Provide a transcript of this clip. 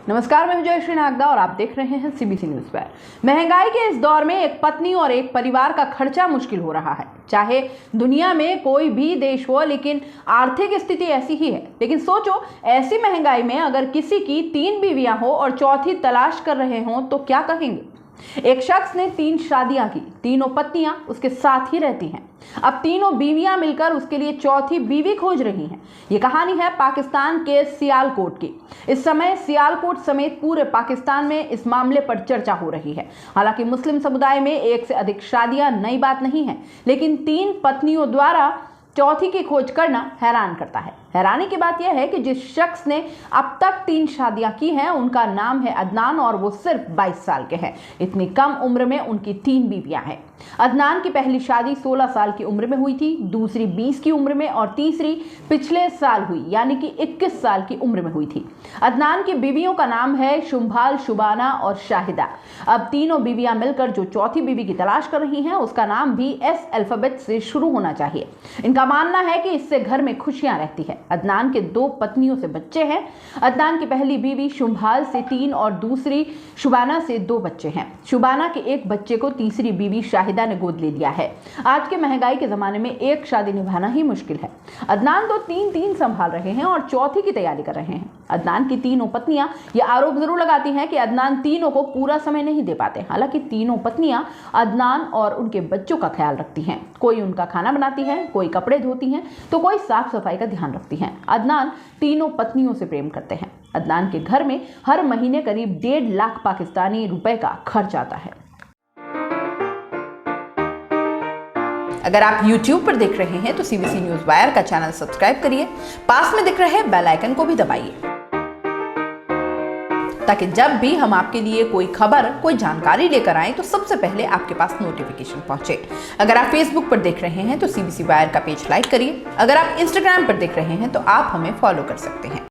नमस्कार, मैं जयश्री नागदा और आप देख रहे हैं सीबीसी न्यूज पर। महंगाई के इस दौर में एक पत्नी और एक परिवार का खर्चा मुश्किल हो रहा है। चाहे दुनिया में कोई भी देश हो, लेकिन आर्थिक स्थिति ऐसी ही है। लेकिन सोचो, ऐसी महंगाई में अगर किसी की 3 बीवियां हो और चौथी तलाश कर रहे हो तो क्या कहेंगे। एक शख्स ने 3 शादियां की, तीनों पत्नियां उसके साथ ही रहती हैं। अब तीनों बीवियां मिलकर उसके लिए चौथी बीवी खोज रही हैं। ये कहानी है पाकिस्तान के सियालकोट की। इस समय सियालकोट समेत पूरे पाकिस्तान में इस मामले पर चर्चा हो रही है। हालांकि मुस्लिम समुदाय में एक से अधिक शादियां नई बात नहीं है, लेकिन 3 पत्नियों द्वारा चौथी की खोज करना हैरान करता है। हैरानी की बात यह है कि जिस शख्स ने अब तक 3 शादियां की हैं, उनका नाम है अदनान और वो सिर्फ 22 साल के हैं। इतनी कम उम्र में उनकी 3 बीवियां हैं। अदनान की पहली शादी 16 साल की उम्र में हुई थी, दूसरी 20 की उम्र में और तीसरी पिछले साल हुई, यानी कि 21 साल की उम्र में हुई थी। अदनान की बीवियों का नाम है शुम्भाल, शुबाना और शाहिदा। अब तीनों बीवियां मिलकर जो चौथी बीवी की तलाश कर रही हैं, उसका नाम भी एस अल्फाबेट से शुरू होना चाहिए। इनका मानना है कि इससे घर में खुशियां रहती है। अदनान के 2 पत्नियों से बच्चे हैं। अदनान की पहली बीवी शुम्भाल से 3 और दूसरी शुबाना से 2 बच्चे हैं। शुबाना के एक बच्चे को तीसरी बीवी शाहिदा ने गोद ले लिया है। आज के महंगाई के जमाने में एक शादी निभाना ही मुश्किल है। अदनान तो 3 संभाल रहे हैं और चौथी की तैयारी कर रहे हैं। अदनान की तीनों पत्नियां ये आरोप जरूर लगाती हैं कि अदनान तीनों को पूरा समय नहीं दे पाते। हालांकि तीनों पत्नियां अदनान और उनके बच्चों का ख्याल रखती हैं। कोई उनका खाना बनाती है, कोई कपड़े धोती हैं, तो कोई साफ सफाई का ध्यान रखती हैं। अदनान तीनों पत्नियों से प्रेम करते हैं। अदनान के घर में हर महीने करीब 1.5 लाख पाकिस्तानी रुपए का खर्च आता है। अगर आप YouTube पर देख रहे हैं तो सीबीसी न्यूज वायर का चैनल सब्सक्राइब करिए। पास में दिख रहे बेल आइकन को भी दबाइए, ताकि जब भी हम आपके लिए कोई खबर, कोई जानकारी लेकर आए तो सबसे पहले आपके पास नोटिफिकेशन पहुंचे। अगर आप फेसबुक पर देख रहे हैं तो सीबीसी वायर का पेज लाइक करिए। अगर आप इंस्टाग्राम पर देख रहे हैं तो आप हमें फॉलो कर सकते हैं।